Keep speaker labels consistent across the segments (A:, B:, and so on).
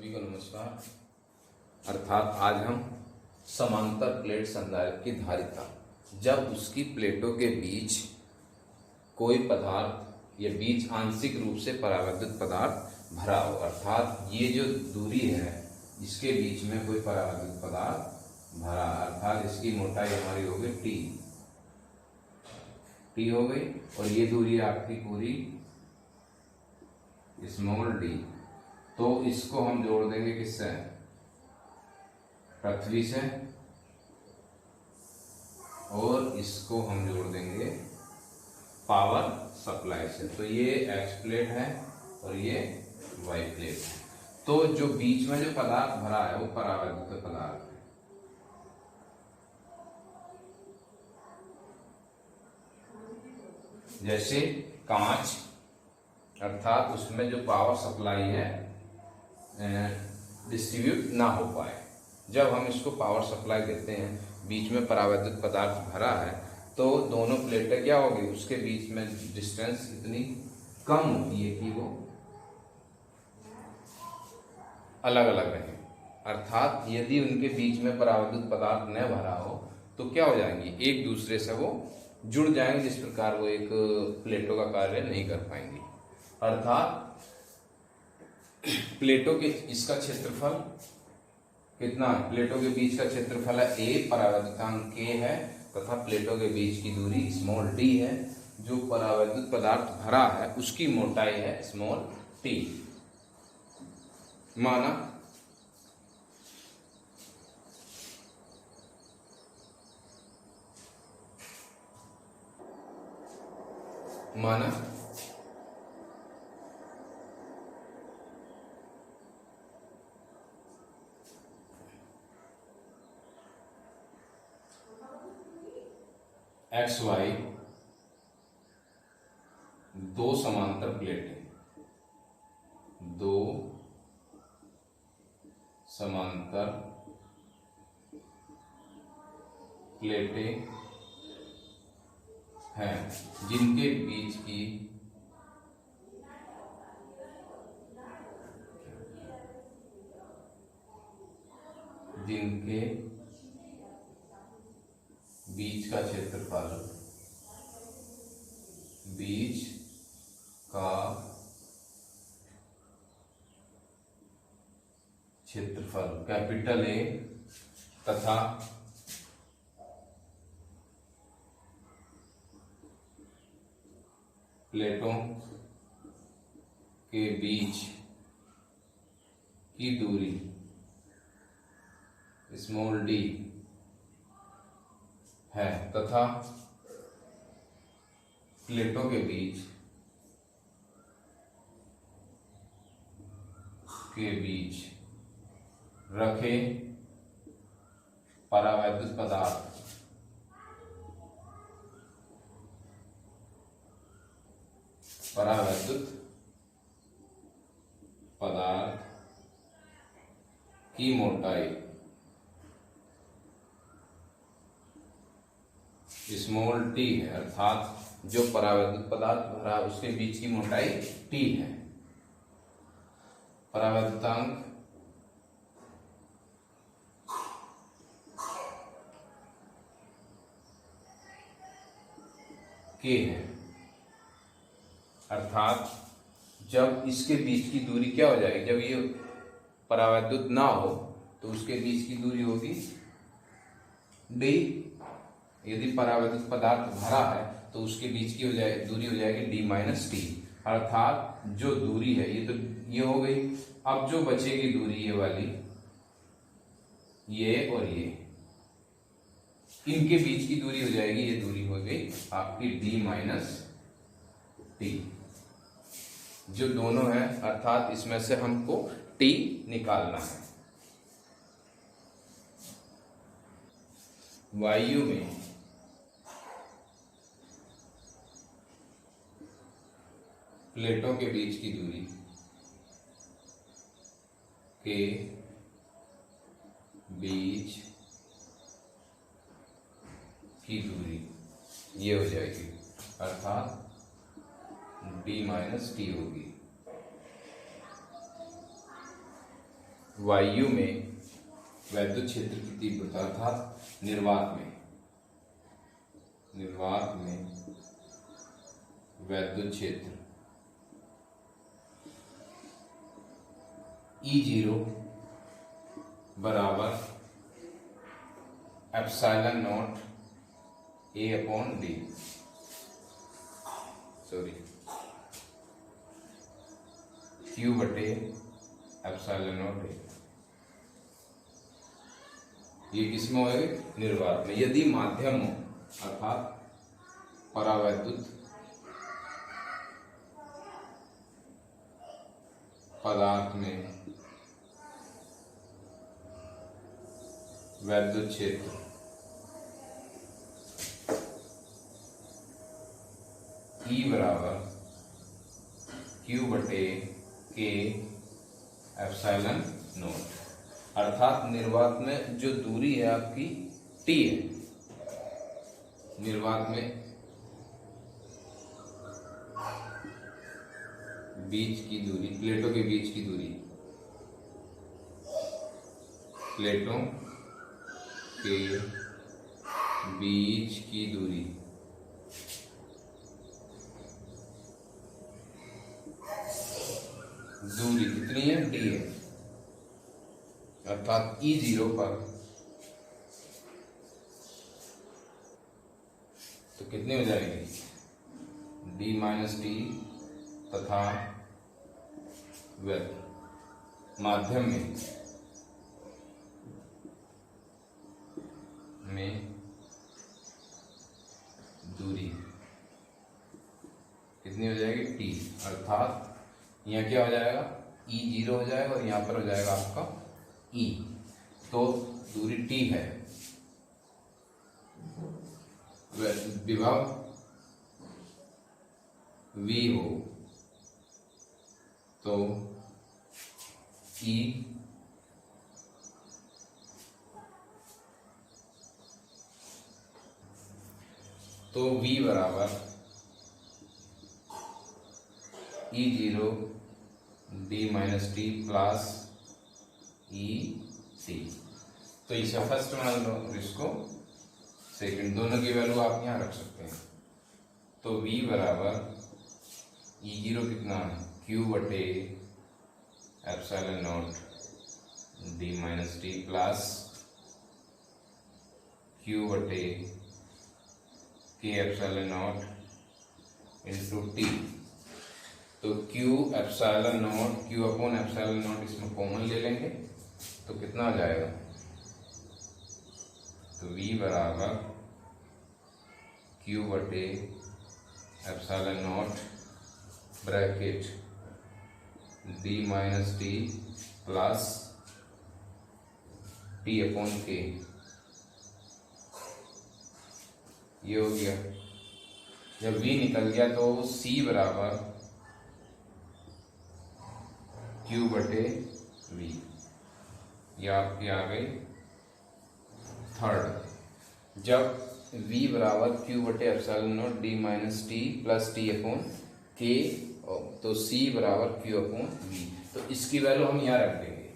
A: सभी को नमस्कार। अर्थात आज हम समांतर प्लेट संधारित्र की धारिता, जब उसकी प्लेटों के बीच कोई पदार्थ या बीच आंशिक रूप से परावैद्युत पदार्थ भरा हो, अर्थात ये जो दूरी है इसके बीच में कोई परावैद्युत पदार्थ भरा, अर्थात इसकी मोटाई हमारी हो गई टी हो गई, और ये दूरी आपकी पूरी स्मॉल डी। तो इसको हम जोड़ देंगे किससे? पृथ्वी से, और इसको हम जोड़ देंगे पावर सप्लाई से। तो ये एक्स प्लेट है और ये वाई प्लेट है। तो जो बीच में जो पदार्थ भरा है वो परावैद्युत पदार्थ है। जैसे कांच, अर्थात उसमें जो पावर सप्लाई है डिस्ट्रीब्यूट ना हो पाए, जब हम इसको पावर सप्लाई देते हैं, बीच में परावैद्युत पदार्थ भरा है, तो दोनों प्लेटें क्या होगी, उसके बीच में डिस्टेंस इतनी कम होती है कि वो अलग अलग रहे। अर्थात यदि उनके बीच में परावैद्युत पदार्थ न भरा हो तो क्या हो जाएंगी, एक दूसरे से वो जुड़ जाएंगे, जिस प्रकार वो एक प्लेटों का कार्य नहीं कर पाएंगे। अर्थात प्लेटों के इसका क्षेत्रफल कितना है, प्लेटों के बीच का क्षेत्रफल है a, परावैद्युतांक k है, तथा प्लेटों के बीच की दूरी स्मॉल d है। जो परावैद्युत पदार्थ भरा है उसकी मोटाई है स्मॉल t। माना XY दो समांतर प्लेटें, दो समांतर प्लेटें हैं जिनके बीच की बीच का क्षेत्रफल, बीच का क्षेत्रफल कैपिटल A तथा प्लेटों के बीच की दूरी स्मॉल d है, तथा प्लेटों के बीच रखे परावैद्युत पदार्थ की मोटाई स्मॉल t है। अर्थात जो परावैद्युत पदार्थ भरा उसके बीच की मोटाई t है। परावैद्युतांक k है। अर्थात जब इसके बीच की दूरी क्या हो जाएगी, जब ये परावैद्युत ना हो तो उसके बीच की दूरी होगी d। यदि परावैद्युत पदार्थ भरा है तो उसके बीच की दूरी हो जाएगी d माइनस टी। अर्थात जो दूरी है ये तो ये हो गई। अब जो बचेगी दूरी ये वाली, ये और ये, इनके बीच की दूरी हो जाएगी, ये दूरी हो गई आपकी d माइनस टी। जो दोनों है, अर्थात इसमें से हमको t निकालना है। वायु में प्लेटों के बीच की दूरी के बीच की दूरी ये हो जाएगी, अर्थात d माइनस टी होगी। वायु में वैद्युत क्षेत्र की तीव्रता अर्थात निर्वात में वैद्युत क्षेत्र E0 बराबर epsilon naught A upon D, sorry Q बटे एप्सिलॉन नॉट A। ये किसमें होएगा? निर्वात में। यदि माध्यम हो अर्थात परावैद्युत पदार्थ में वैद्युत क्षेत्र E बराबर Q बटे K एप्सिलॉन नॉट, अर्थात निर्वात में जो दूरी है आपकी T है, निर्वात में बीच की दूरी, प्लेटों के बीच की दूरी, प्लेटों के बीच की दूरी कितनी है? D है, अर्थात E0 पर तो कितनी हो जाएगी? D माइनस टी तथा माध्यम में दूरी कितनी हो जाएगी? T, अर्थात यहाँ क्या हो जाएगा? E0 हो जाएगा और यहाँ पर हो जाएगा आपका E, तो दूरी T है। विभव V हो तो E V बराबर E0 D minus T plus EC। तो इसे फर्स्ट मान लो, इसको सेकंड, दोनों की वैल्यू आप यहाँ रख सकते हैं। तो V बराबर E0 कितना है? Q बटे epsilon not D minus T plus Q बटे K epsilon not into T। तो Q epsilon not, Q upon epsilon not इसमें कॉमन ले लेंगे तो कितना हो जाएगा? तो V बराबर Q बटे epsilon not bracket D minus T plus T upon K, ये हो गया। जब V निकल गया तो C बराबर Q बटे V, ये आपकी आ गई थर्ड। जब V बराबर Q बटे epsilon not D minus T plus T upon K, तो C बराबर Q अपॉन V, तो इसकी वैल्यू हम यहाँ रख देंगे।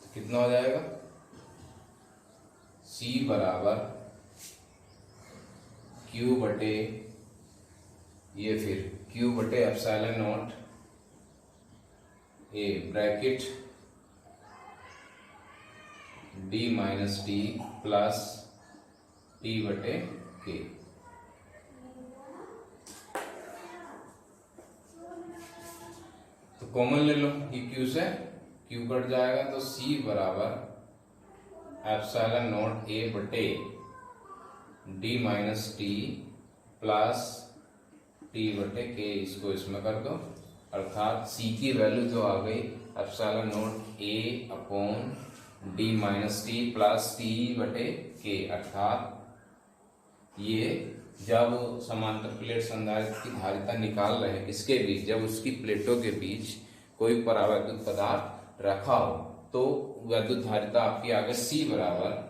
A: तो कितना हो जाएगा? C बराबर Q बटे ये फिर Q बटे epsilon naught A bracket D minus T plus T बटे K। तो कॉमन ले लो, ये Q से Q कट जाएगा तो C बराबर एप्सिलॉन नॉट A बटे D minus T plus T बटे K, इसको इसमें कर दो, अर्थात C की वैल्यू जो आ गई epsilon naught A upon D minus T plus T बटे K, अर्थात ये जब समांतर प्लेट संधारित्र की धारिता निकाल रहे हैं, इसके बीच जब उसकी प्लेटों के बीच कोई परावैद्युत पदार्थ रखा हो तो वैद्युत धारिता आपकी आ गई C बराबर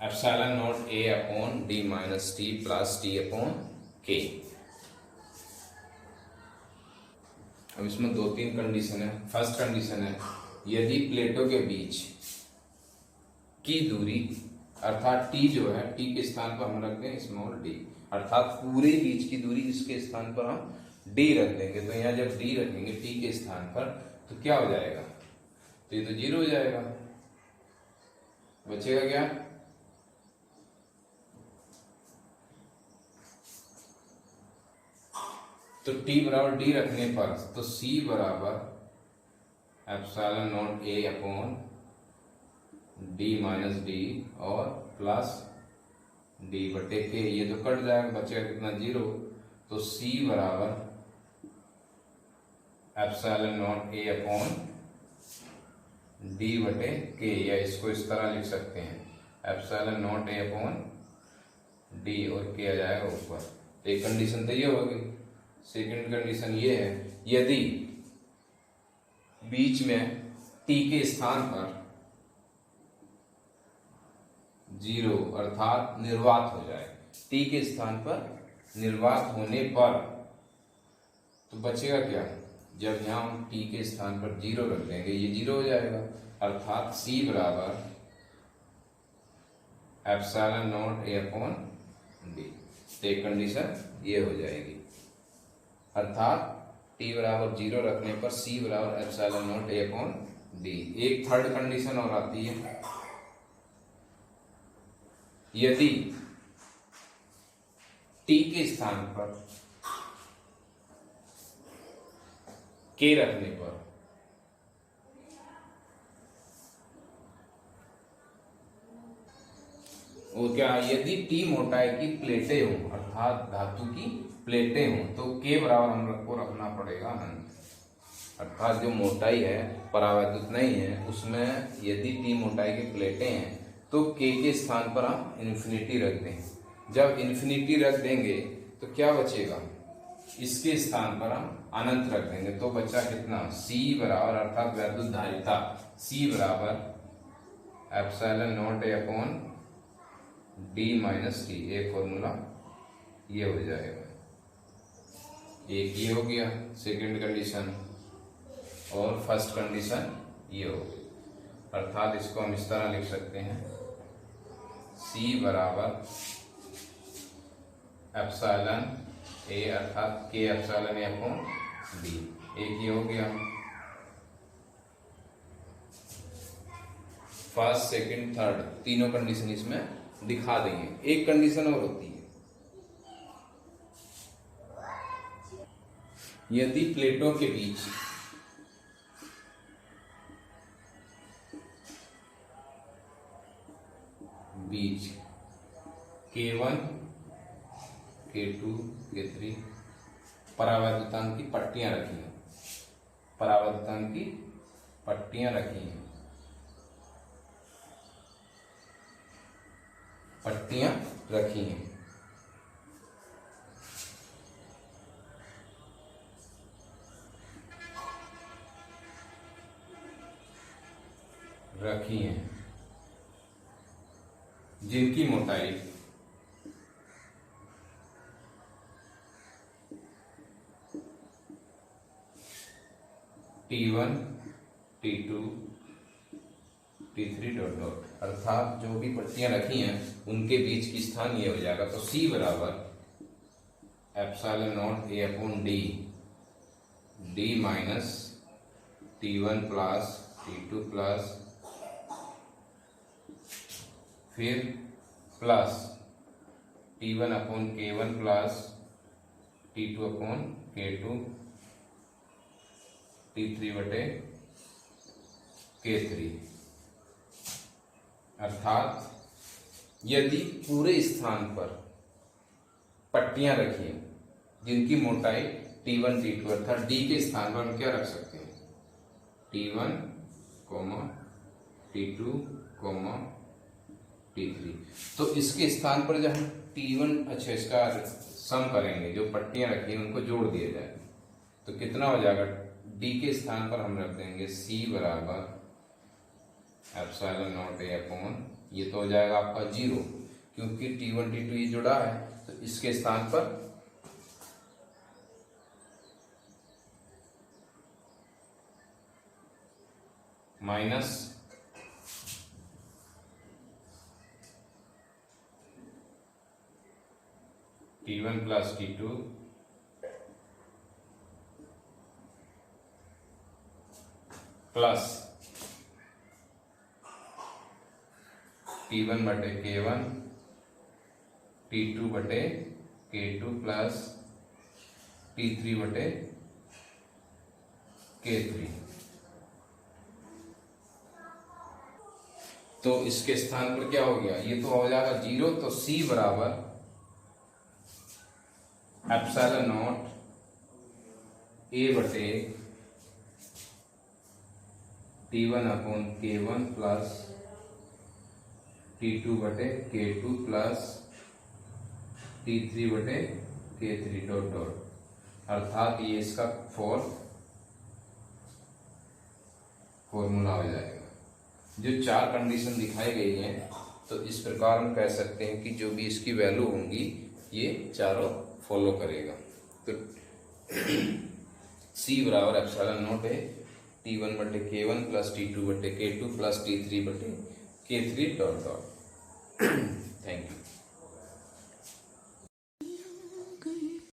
A: epsilon not a upon D minus T plus T upon के। अब इसमें दो तीन कंडीशन है। फर्स्ट कंडीशन है यदि प्लेटों के बीच की दूरी अर्थात टी जो है, टी के स्थान पर हम रख दें स्मॉल डी, अर्थात पूरे बीच की दूरी इसके स्थान पर हम डी रख देंगे। तो यहाँ जब डी रखेंगे टी के स्थान पर तो क्या हो जाएगा, तो ये तो 0 हो जाएगा। बचेगा क्या, तो t बराबर डी रखने पर तो c बराबर epsilon naught a upon D minus D और प्लस डी बटे के, ये तो कट जाएगा, बचेगा कितना 0। तो c बराबर epsilon naught a upon D बटे के, या इसको इस तरह लिख सकते हैं epsilon naught a upon D और के आ जाएगा ऊपर। तो एक कंडीशन तो ये होगी। सेकंड कंडीशन ये है यदि बीच में t के स्थान पर 0 अर्थात निर्वात हो जाए, t के स्थान पर निर्वात होने पर तो बचेगा क्या, जब यहां हम t के स्थान पर 0 रख देंगे ये 0 हो जाएगा, अर्थात c बराबर epsilon naught a upon D. तो एक कंडीशन ये हो जाएगी, अर्थात t बराबर 0 रखने पर c बराबर epsilon naught a upon D. एक थर्ड कंडीशन और आती है यदि t के स्थान पर k रखने पर वो क्या, यदि t मोटाई की प्लेटें हों अर्थात धातु की प्लेटें हों तो k बराबर हम लोग को रखना पड़ेगा अनंत, अर्थात जो मोटाई है परावैद्युत नहीं है उसमें यदि t मोटाई की प्लेटें हैं तो k के स्थान पर हम इन्फिनिटी रख दें। जब इन्फिनिटी रख देंगे तो क्या बचेगा, इसके स्थान पर हम अनंत रख देंगे तो बचा कितना, c बराबर अर्थात वैद्युत धारिता c बराबर epsilon naught a upon D minus T. एक फॉर्मूला ये हो जाएगा, एक ये हो गया सेकंड कंडीशन, और फर्स्ट कंडीशन ये हो गई, अर्थात इसको हम इस तरह लिख सकते हैं c बराबर एप्सिलॉन a अर्थात k epsilon a upon D. एक ये हो गया, फर्स्ट सेकंड थर्ड तीनों कंडीशन इसमें दिखा देंगे। एक कंडीशन और होती है यदि प्लेटों के बीच K1 K2 K3 परावैद्युतांक की पट्टियां रखी हैं, परावैद्युतांक की पट्टियां रखी हैं, पट्टियां रखी हैं, रखी हैं जिनकी मोटाई T1 T2 T3 dot dot, अर्थात जो भी पट्टियां रखी हैं उनके बीच की स्थान ये हो जाएगा। तो C बराबर epsilon naught a upon D, D minus T1 plus T2 plus फिर plus T1 upon K1 plus T2 upon K2 T3 बटे K3, अर्थात यदि पूरे स्थान पर पट्टियां रखी हैं जिनकी मोटाई T1 T2 अर्थात D के स्थान पर हम क्या रख सकते हैं T1, T2, T3, तो इसके स्थान पर जब हम T1 अच्छा इसका सम करेंगे, जो पट्टियां रखी हैं उनको जोड़ दिया जाए तो कितना हो जाएगा, D के स्थान पर हम रख देंगे C बराबर एप्सिलॉन नॉट a अपॉन ये तो हो जाएगा आपका 0, क्योंकि T1 T2 ये जुड़ा है, तो इसके स्थान पर minus T1 plus T2 plus T1 बटे K1 T2 बटे K2 प्लस T3 बटे K3। तो इसके स्थान पर क्या हो गया, ये तो हो जाएगा 0, तो C बराबर एप्सिलॉन नॉट A बटे T1 upon K1 plus T2 बटे K2 प्लस T3 बटे K3 डॉट डॉट, अर्थात ये इसका फॉर्मूला हो जाएगा। जो 4 कंडीशन दिखाई गई हैं, तो इस प्रकार हम कह सकते हैं कि जो भी इसकी वैल्यू होंगी ये चारों फॉलो करेगा। तो C बराबर एप्सिलॉन नॉट है T1 बटे K1 प्लस T2 बटे K2 प्लस T3 बटे K3 dot dot. Thank you.